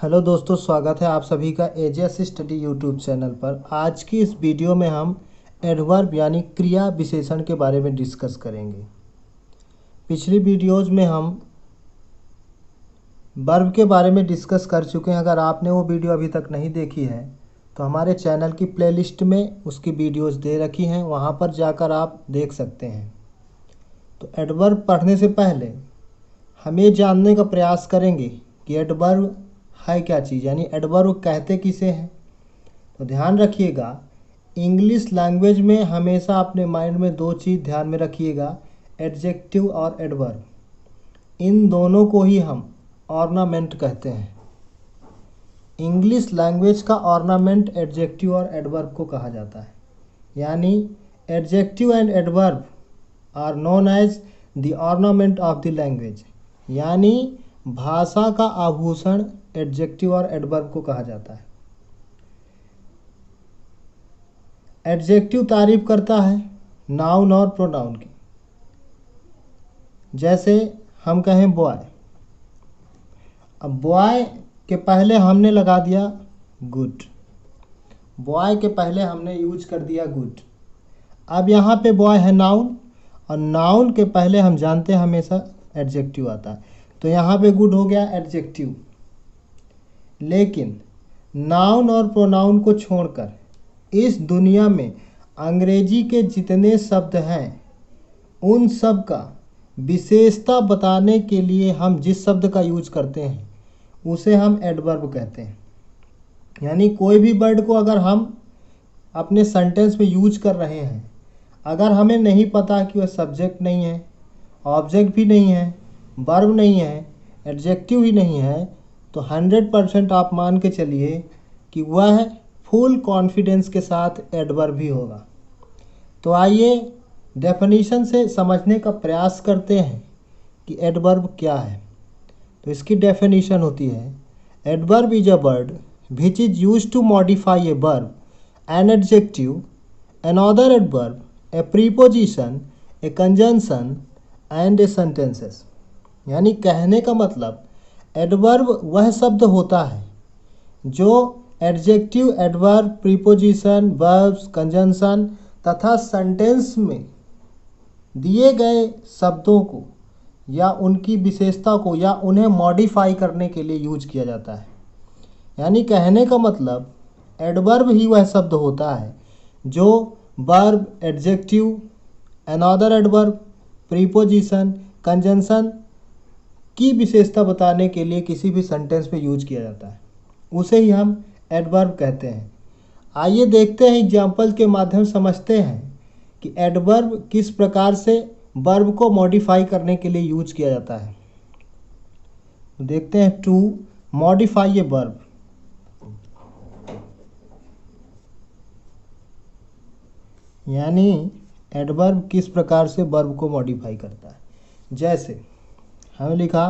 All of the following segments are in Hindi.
हेलो दोस्तों, स्वागत है आप सभी का एजेस स्टडी यूट्यूब चैनल पर। आज की इस वीडियो में हम एडवर्ब यानी क्रिया विशेषण के बारे में डिस्कस करेंगे। पिछली वीडियोज़ में हम वर्ब के बारे में डिस्कस कर चुके हैं। अगर आपने वो वीडियो अभी तक नहीं देखी है तो हमारे चैनल की प्लेलिस्ट में उसकी वीडियोज़ दे रखी हैं, वहाँ पर जाकर आप देख सकते हैं। तो एडवर्ब पढ़ने से पहले हम ये जानने का प्रयास करेंगे कि एडवर्ब है क्या चीज़, यानी एडवर्ब कहते किसे हैं। तो ध्यान रखिएगा, इंग्लिश लैंग्वेज में हमेशा अपने माइंड में दो चीज़ ध्यान में रखिएगा, एडजेक्टिव और एडवर्ब। इन दोनों को ही हम ऑर्नामेंट कहते हैं। इंग्लिश लैंग्वेज का ऑर्नामेंट एडजेक्टिव और एडवर्ब को कहा जाता है। यानी adjective and adverb are known as the ornament of the language, यानी भाषा का आभूषण एडजेक्टिव और एडवर्ब को कहा जाता है। एडजेक्टिव तारीफ करता है नाउन और प्रोनाउन की। जैसे हम कहें बॉय, अब बॉय के पहले हमने लगा दिया गुड, बॉय के पहले हमने यूज कर दिया गुड। अब यहाँ पे बॉय है नाउन, और नाउन के पहले हम जानते हैं हमेशा एडजेक्टिव आता है, तो यहाँ पे गुड हो गया एडजेक्टिव। लेकिन नाउन और प्रोनाउन को छोड़कर इस दुनिया में अंग्रेजी के जितने शब्द हैं उन सब का विशेषता बताने के लिए हम जिस शब्द का यूज करते हैं उसे हम एडवर्ब कहते हैं। यानी कोई भी वर्ड को अगर हम अपने सेंटेंस में यूज कर रहे हैं, अगर हमें नहीं पता कि वह सब्जेक्ट नहीं है, ऑब्जेक्ट भी नहीं है, वर्ब नहीं है, एडजेक्टिव ही नहीं है, तो 100% आप मान के चलिए कि वह फुल कॉन्फिडेंस के साथ एडवर्ब भी होगा। तो आइए डेफिनेशन से समझने का प्रयास करते हैं कि एडवर्ब क्या है। तो इसकी डेफिनेशन होती है, adverb is a word which is used to modify a verb, an adjective, another adverb, a preposition, a conjunction and a sentences. यानी कहने का मतलब एडवर्ब वह शब्द होता है जो adjective, adverb, preposition, verbs, conjunction तथा सेंटेंस में दिए गए शब्दों को या उनकी विशेषता को या उन्हें मॉडिफाई करने के लिए यूज किया जाता है। यानी कहने का मतलब एडवर्ब ही वह शब्द होता है जो verb, adjective, another adverb, preposition, conjunction की विशेषता बताने के लिए किसी भी सेंटेंस में यूज किया जाता है, उसे ही हम एडवर्ब कहते हैं। आइए देखते हैं, एग्जाम्पल के माध्यम समझते हैं कि एडवर्ब किस प्रकार से वर्ब को मॉडिफाई करने के लिए यूज किया जाता है। देखते हैं, टू मॉडिफाई ए वर्ब। यानी एडवर्ब किस प्रकार से वर्ब को मॉडिफाई करता है। जैसे हमने लिखा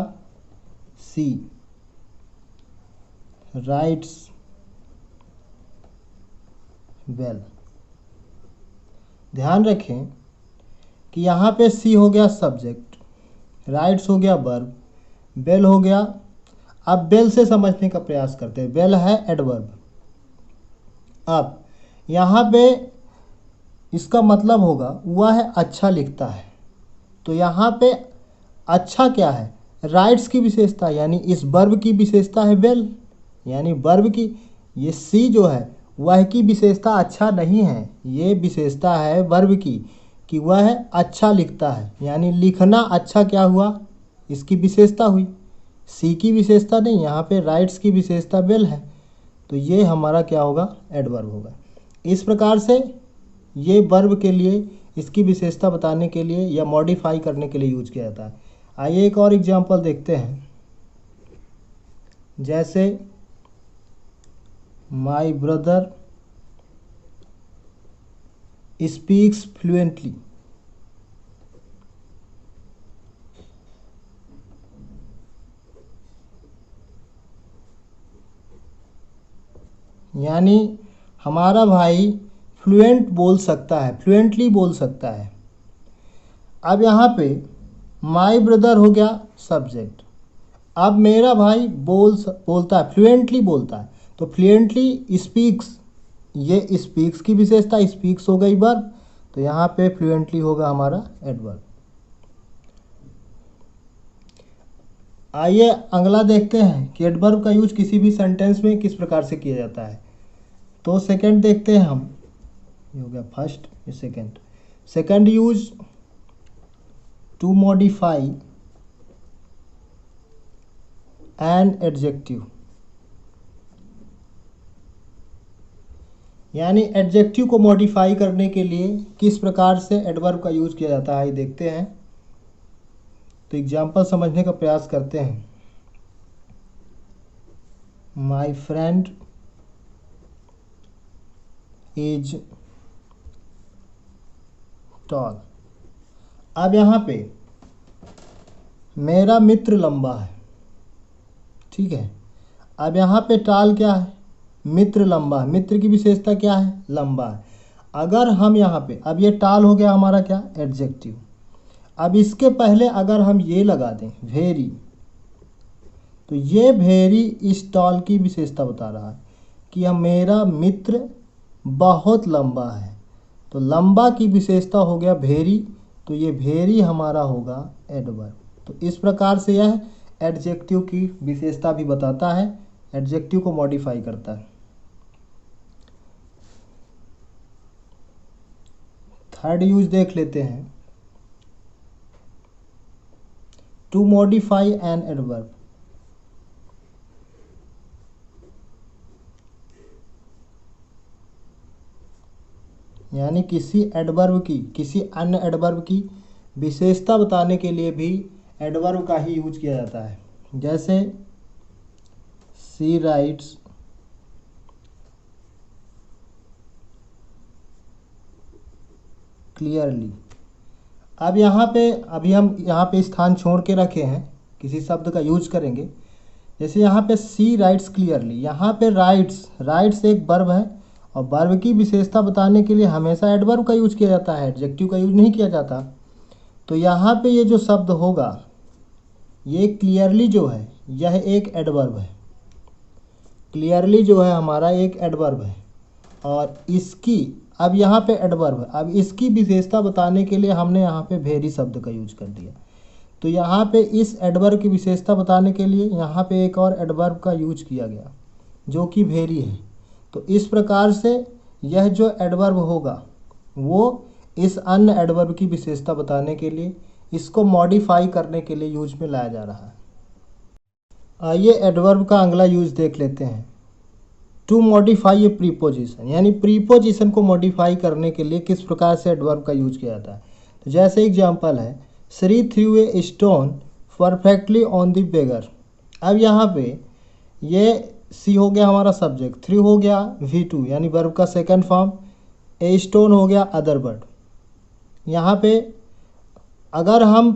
सी राइट्स वेल। ध्यान रखें कि यहाँ पे सी हो गया सब्जेक्ट, राइट्स हो गया वर्ब, वेल हो गया। अब वेल से समझने का प्रयास करते हैं। वेल है एडवर्ब। अब यहाँ पे इसका मतलब होगा वह है अच्छा लिखता है। तो यहाँ पे अच्छा क्या है, राइट्स की विशेषता, यानी इस वर्ब की विशेषता है वेल। यानी वर्ब की ये सी जो है वह की विशेषता अच्छा नहीं है, ये विशेषता है वर्ब की कि वह अच्छा लिखता है। यानी लिखना अच्छा क्या हुआ, इसकी विशेषता हुई, सी की विशेषता नहीं। यहाँ पे राइट्स की विशेषता वेल है, तो ये हमारा क्या होगा, एडवर्ब होगा। इस प्रकार से ये वर्ब के लिए इसकी विशेषता बताने के लिए या मॉडिफाई करने के लिए यूज किया जाता है। आइए एक और एग्जांपल देखते हैं। जैसे माय ब्रदर स्पीक्स फ्लुएंटली। यानी हमारा भाई फ्लुएंट बोल सकता है, फ्लुएंटली बोल सकता है। अब यहाँ पे माय ब्रदर हो गया सब्जेक्ट, अब मेरा भाई बोलता है, फ्लुएंटली बोलता है, तो फ्लुएंटली स्पीक्स, ये स्पीक्स की विशेषता, स्पीक्स हो गई वर्ब, तो यहाँ पे फ्लुएंटली होगा हमारा एडवर्ब। आइए अगला देखते हैं कि एडवर्ब का यूज किसी भी सेंटेंस में किस प्रकार से किया जाता है। तो सेकंड देखते हैं हम, ये हो गया फर्स्ट, ये second. Second use, to modify an adjective, यानी एडजेक्टिव को मॉडिफाई करने के लिए किस प्रकार से एडवर्ब का यूज किया जाता है, देखते हैं। तो एग्जाम्पल समझने का प्रयास करते हैं। My friend is tall. अब यहाँ पे मेरा मित्र लंबा है, ठीक है। अब यहाँ पे टाल क्या है, मित्र लंबा है, मित्र की विशेषता क्या है, लंबा है। अगर हम यहाँ पे, अब ये टाल हो गया हमारा क्या, एडजेक्टिव। अब इसके पहले अगर हम ये लगा दें वेरी, तो ये वेरी इस टाल की विशेषता बता रहा है कि हम, मेरा मित्र बहुत लंबा है, तो लंबा की विशेषता हो गया वेरी, तो ये वेरी हमारा होगा एडवर्ब। तो इस प्रकार से यह एडजेक्टिव की विशेषता भी बताता है, एडजेक्टिव को मॉडिफाई करता है। थर्ड यूज देख लेते हैं, टू मॉडिफाई एन एडवर्ब, यानी किसी एडवर्ब की, किसी अन्य एडवर्ब की विशेषता बताने के लिए भी एडवर्ब का ही यूज किया जाता है। जैसे शी राइट्स क्लियरली। अब यहाँ पे, अभी हम यहाँ पे स्थान छोड़ के रखे हैं, किसी शब्द का यूज करेंगे। जैसे यहाँ पे सी राइट्स क्लियरली, यहाँ पे राइट्स, राइट्स एक वर्ब है, और वर्ब की विशेषता बताने के लिए हमेशा एडवर्ब का यूज किया जाता है, एडजेक्टिव का यूज नहीं किया जाता। तो यहाँ पे ये जो शब्द होगा, ये क्लियरली जो है, यह एक एडवर्ब है। क्लियरली जो है हमारा एक एडवर्ब है, और इसकी, अब यहाँ पे एडवर्ब है, अब इसकी विशेषता बताने के लिए हमने यहाँ पे वेरी शब्द का यूज कर दिया। तो यहाँ पे इस एडवर्ब की विशेषता बताने के लिए यहाँ पे एक और एडवर्ब का यूज किया गया, जो कि वेरी है। तो इस प्रकार से यह जो एडवर्ब होगा वो इस अन्य एडवर्ब की विशेषता बताने के लिए, इसको मॉडिफाई करने के लिए यूज में लाया जा रहा है। आइए एडवर्ब का अगला यूज देख लेते हैं, टू मॉडिफाई ए प्रीपोजिशन, यानी प्रीपोजिशन को मॉडिफाई करने के लिए किस प्रकार से एडवर्ब का यूज किया जाता है। तो जैसे एग्जांपल है, Shri through a stone perfectly on the beggar. अब यहाँ पे ये सी हो गया हमारा सब्जेक्ट, थ्रू हो गया V2 यानी वर्ब का सेकंड फॉर्म, ए स्टोन हो गया अदर वर्ड। यहाँ पे अगर हम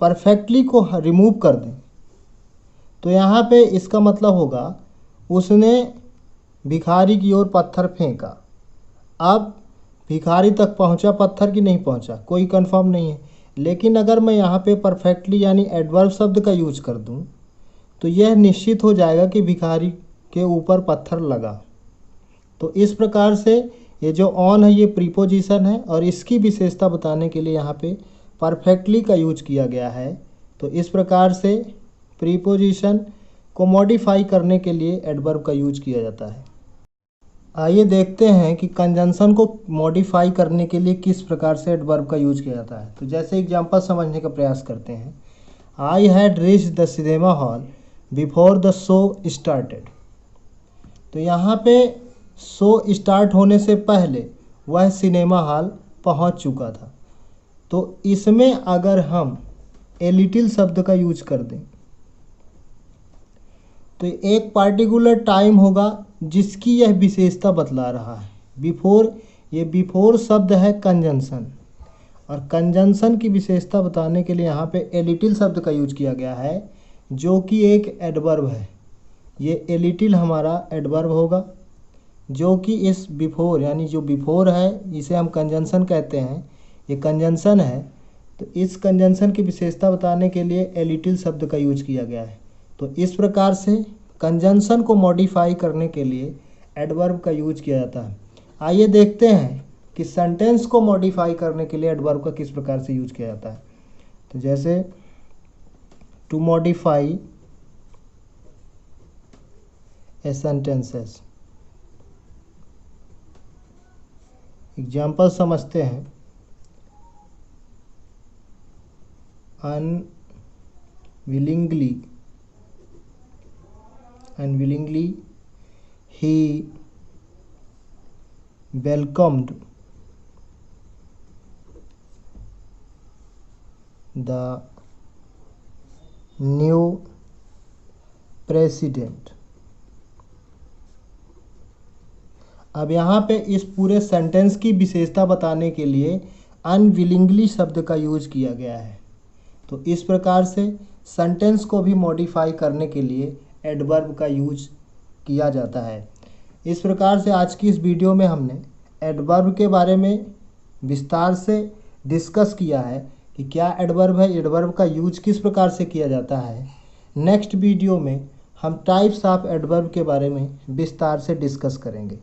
परफेक्टली को रिमूव कर दें, तो यहाँ पे इसका मतलब होगा उसने भिखारी की ओर पत्थर फेंका। अब भिखारी तक पहुँचा पत्थर की नहीं पहुँचा, कोई कंफर्म नहीं है। लेकिन अगर मैं यहाँ पे परफेक्टली यानी एडवर्ब शब्द का यूज कर दूँ, तो यह निश्चित हो जाएगा कि भिखारी के ऊपर पत्थर लगा। तो इस प्रकार से ये जो ऑन है ये प्रीपोजिशन है, और इसकी विशेषता बताने के लिए यहाँ पे परफेक्टली का यूज किया गया है। तो इस प्रकार से प्रीपोजिशन को मॉडिफाई करने के लिए एडवर्ब का यूज किया जाता है। आइए देखते हैं कि कंजंक्शन को मॉडिफाई करने के लिए किस प्रकार से एडवर्ब का यूज किया जाता है। तो जैसे एग्जांपल समझने का प्रयास करते हैं, I had reached the cinema hall before the show started. तो यहाँ पे शो स्टार्ट होने से पहले वह सिनेमा हॉल पहुँच चुका था। तो इसमें अगर हम ए लिटिल शब्द का यूज कर दें, तो एक पार्टिकुलर टाइम होगा जिसकी यह विशेषता बतला रहा है। बिफोर, ये बिफोर शब्द है कंजंक्शन, और कंजंक्शन की विशेषता बताने के लिए यहाँ पे ए लिटिल शब्द का यूज किया गया है, जो कि एक एडवर्ब है। ये ए लिटिल हमारा एडवर्ब होगा, जो कि इस बिफोर, यानी जो बिफोर है इसे हम कंजंक्शन कहते हैं, ये कंजंक्शन है। तो इस कंजंक्शन की विशेषता बताने के लिए ए लिटिल शब्द का यूज किया गया है। तो इस प्रकार से कंजंक्शन को मॉडिफाई करने के लिए एडवर्ब का यूज किया जाता है। आइए देखते हैं कि सेंटेंस को मॉडिफाई करने के लिए एडवर्ब का किस प्रकार से यूज किया जाता है। तो जैसे to modify a sentences, example समझते हैं। Unwillingly he welcomed the new president। अब यहाँ पे इस पूरे सेंटेंस की विशेषता बताने के लिए अनविलिंगली शब्द का यूज किया गया है। तो इस प्रकार से सेंटेंस को भी मॉडिफाई करने के लिए एडवर्ब का यूज किया जाता है। इस प्रकार से आज की इस वीडियो में हमने एडवर्ब के बारे में विस्तार से डिस्कस किया है कि क्या एडवर्ब है, एडवर्ब का यूज किस प्रकार से किया जाता है। नेक्स्ट वीडियो में हम टाइप्स ऑफ एडवर्ब के बारे में विस्तार से डिस्कस करेंगे।